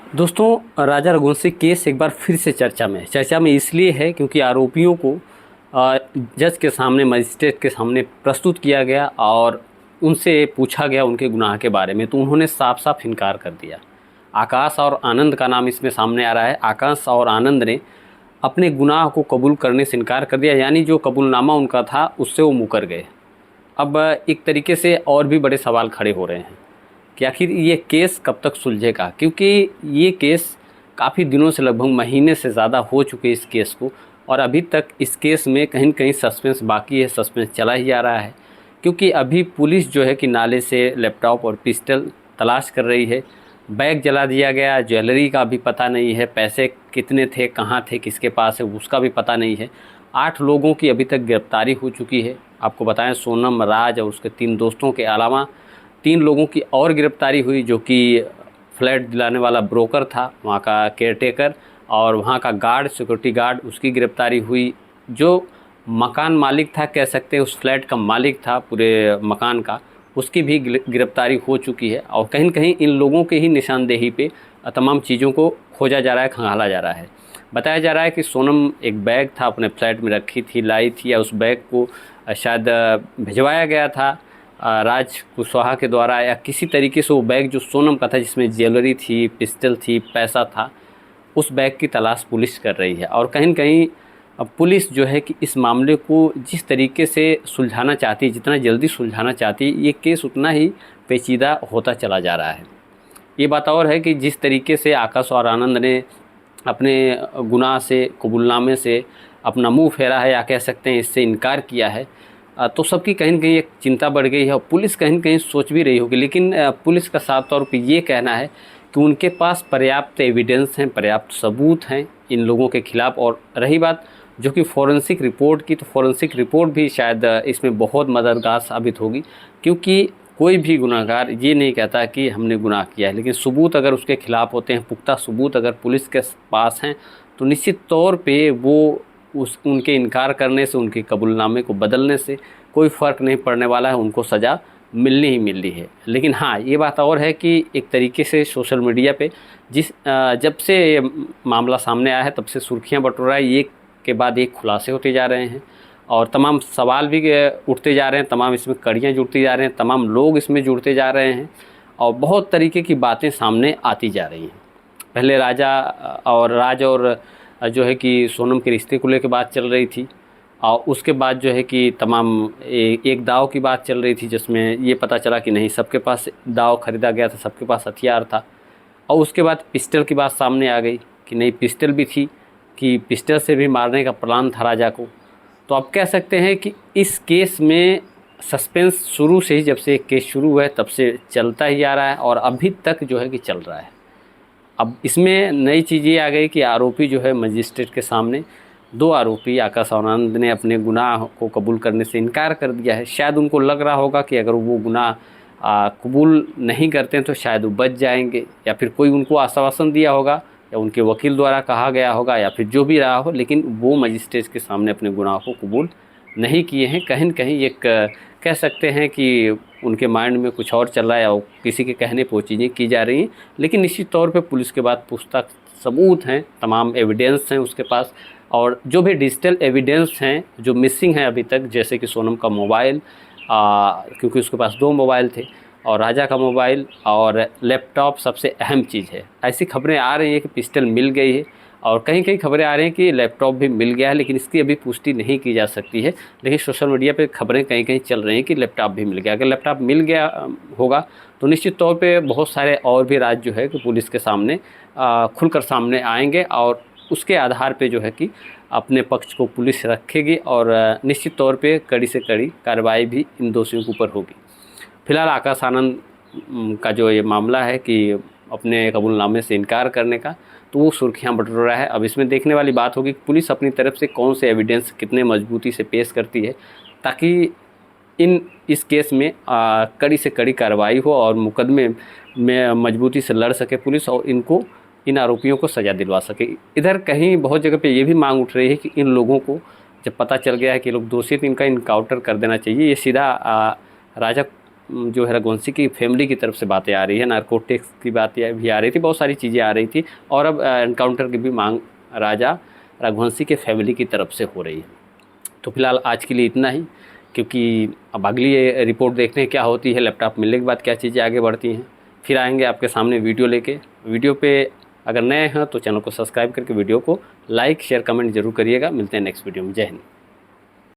दोस्तों, राजा रघुवंशी केस एक बार फिर से चर्चा में इसलिए है क्योंकि आरोपियों को जज के सामने, मजिस्ट्रेट के सामने प्रस्तुत किया गया और उनसे पूछा गया उनके गुनाह के बारे में, तो उन्होंने साफ साफ इनकार कर दिया। आकाश और आनंद का नाम इसमें सामने आ रहा है। आकाश और आनंद ने अपने गुनाह को कबूल करने से इनकार कर दिया, यानी जो कबूलनामा उनका था उससे वो मुकर गए। अब एक तरीके से और भी बड़े सवाल खड़े हो रहे हैं कि आखिर ये केस कब तक सुलझेगा, क्योंकि ये केस काफ़ी दिनों से, लगभग महीने से ज़्यादा हो चुके इस केस को, और अभी तक इस केस में कहीं न कहीं सस्पेंस बाकी है, सस्पेंस चला ही जा रहा है। क्योंकि अभी पुलिस जो है कि नाले से लैपटॉप और पिस्टल तलाश कर रही है। बैग जला दिया गया, ज्वेलरी का भी पता नहीं है, पैसे कितने थे, कहाँ थे, किसके पास है, उसका भी पता नहीं है। 8 लोगों की अभी तक गिरफ्तारी हो चुकी है। आपको बताएं, सोनम, राज और उसके 3 दोस्तों के अलावा 3 लोगों की और गिरफ्तारी हुई, जो कि फ्लैट दिलाने वाला ब्रोकर था, वहाँ का केयरटेकर, और वहाँ का गार्ड, सिक्योरिटी गार्ड, उसकी गिरफ्तारी हुई। जो मकान मालिक था, कह सकते हैं उस फ्लैट का मालिक था पूरे मकान का, उसकी भी गिरफ्तारी हो चुकी है। और कहीं न कहीं इन लोगों के ही निशानदेही पे तमाम चीज़ों को खोजा जा रहा है, खंगाला जा रहा है। बताया जा रहा है कि सोनम एक बैग था, अपने फ्लैट में रखी थी, लाई थी, या उस बैग को शायद भिजवाया गया था राज कुशवाहा के द्वारा, या किसी तरीके से वो बैग जो सोनम का था, जिसमें ज्वेलरी थी, पिस्टल थी, पैसा था, उस बैग की तलाश पुलिस कर रही है। और कहीं न कहीं अब पुलिस जो है कि इस मामले को जिस तरीके से सुलझाना चाहती है, जितना जल्दी सुलझाना चाहती है, ये केस उतना ही पेचीदा होता चला जा रहा है। ये बात और है कि जिस तरीके से आकाश और आनंद ने अपने गुनाह से, कबूलनामे से अपना मुंह फेरा है, या कह सकते हैं इससे इनकार किया है, तो सबकी कहीं न कहीं एक चिंता बढ़ गई है और पुलिस कहीं न कहीं सोच भी रही होगी। लेकिन पुलिस का साफ तौर पे ये कहना है कि उनके पास पर्याप्त एविडेंस हैं, पर्याप्त सबूत हैं इन लोगों के खिलाफ़। और रही बात जो कि फ़ॉरेंसिक रिपोर्ट की, तो फ़ॉरेंसिक रिपोर्ट भी शायद इसमें बहुत मददगार साबित होगी, क्योंकि कोई भी गुनहगार ये नहीं कहता कि हमने गुनाह किया है, लेकिन सबूत अगर उसके खिलाफ़ होते हैं, पुख्ता सबूत अगर पुलिस के पास हैं, तो निश्चित तौर पे वो उनके इनकार करने से, उनके कबूलनामे को बदलने से कोई फ़र्क नहीं पड़ने वाला है, उनको सज़ा मिलनी ही मिलनी है। लेकिन हाँ, ये बात और है कि एक तरीके से सोशल मीडिया पे जब से ये मामला सामने आया है, तब से सुर्खियाँ बटोर रहा है, एक के बाद एक खुलासे होते जा रहे हैं और तमाम सवाल भी उठते जा रहे हैं, तमाम इसमें कड़ियाँ जुड़ती जा रहे हैं, तमाम लोग इसमें जुड़ते जा रहे हैं और बहुत तरीके की बातें सामने आती जा रही हैं। पहले राज और जो है कि सोनम के रिश्ते को लेकर बात चल रही थी, और उसके बाद जो है कि तमाम एक दाव की बात चल रही थी, जिसमें ये पता चला कि नहीं, सबके पास दाव ख़रीदा गया था, सबके पास हथियार था। और उसके बाद पिस्टल की बात सामने आ गई कि नहीं, पिस्टल भी थी, कि पिस्टल से भी मारने का प्लान था राजा को। तो आप कह सकते हैं कि इस केस में सस्पेंस शुरू से ही, जब से केस शुरू हुआ है तब से चलता ही आ रहा है और अभी तक जो है कि चल रहा है। अब इसमें नई चीज़ ये आ गई कि आरोपी जो है मजिस्ट्रेट के सामने, 2 आरोपी आकाश और आनंद ने अपने गुनाह को कबूल करने से इनकार कर दिया है। शायद उनको लग रहा होगा कि अगर वो गुनाह कबूल नहीं करते हैं तो शायद वो बच जाएंगे, या फिर कोई उनको आश्वासन दिया होगा, या उनके वकील द्वारा कहा गया होगा, या फिर जो भी रहा हो, लेकिन वो मजिस्ट्रेट के सामने अपने गुनाह को कबूल नहीं किए हैं। कहीं न कहीं एक कह सकते हैं कि उनके माइंड में कुछ और चल रहा है, या किसी के कहने पर वो चीज़ें की जा रही हैं। लेकिन निश्चित तौर पे पुलिस के बाद पूछताछ, सबूत हैं, तमाम एविडेंस हैं उसके पास, और जो भी डिजिटल एविडेंस हैं जो मिसिंग हैं अभी तक, जैसे कि सोनम का मोबाइल, क्योंकि उसके पास 2 मोबाइल थे, और राजा का मोबाइल और लैपटॉप सबसे अहम चीज़ है। ऐसी खबरें आ रही हैं कि पिस्टल मिल गई है, और कहीं-कहीं खबरें आ रही हैं कि लैपटॉप भी मिल गया है, लेकिन इसकी अभी पुष्टि नहीं की जा सकती है। लेकिन सोशल मीडिया पे खबरें कहीं-कहीं चल रही हैं कि लैपटॉप भी मिल गया। अगर लैपटॉप मिल गया होगा तो निश्चित तौर पे बहुत सारे और भी राज जो है कि पुलिस के सामने खुलकर सामने आएँगे, और उसके आधार पे जो है कि अपने पक्ष को पुलिस रखेगी, और निश्चित तौर पे कड़ी से कड़ी कार्रवाई भी इन दोषियों के ऊपर होगी। फिलहाल आकाश आनंद का जो ये मामला है कि अपने कबूलनामे से इनकार करने का, तो वो सुर्खियाँ बटोर रहा है। अब इसमें देखने वाली बात होगी कि पुलिस अपनी तरफ से कौन से एविडेंस कितने मजबूती से पेश करती है, ताकि इस केस में कड़ी से कड़ी कार्रवाई हो और मुकदमे में मजबूती से लड़ सके पुलिस, और इन आरोपियों को सज़ा दिलवा सके। इधर कहीं बहुत जगह पे ये भी मांग उठ रही है कि इन लोगों को जब पता चल गया है कि ये लोग दोषी, तो इनका इनकाउंटर कर देना चाहिए। ये सीधा राजा जो है रघुवंशी की फैमिली की तरफ से बातें आ रही है, नारकोटिक्स की बातें भी आ रही थी, बहुत सारी चीज़ें आ रही थी और अब एनकाउंटर की भी मांग राजा रघुवंशी के फैमिली की तरफ से हो रही है। तो फिलहाल आज के लिए इतना ही, क्योंकि अब अगली रिपोर्ट देखते हैं क्या होती है, लैपटॉप मिलने के बाद क्या चीज़ें आगे बढ़ती हैं। फिर आएंगे आपके सामने वीडियो लेके। वीडियो पे अगर नए हैं तो चैनल को सब्सक्राइब करके वीडियो को लाइक शेयर कमेंट जरूर करिएगा। मिलते हैं नेक्स्ट वीडियो में। जय हिंद।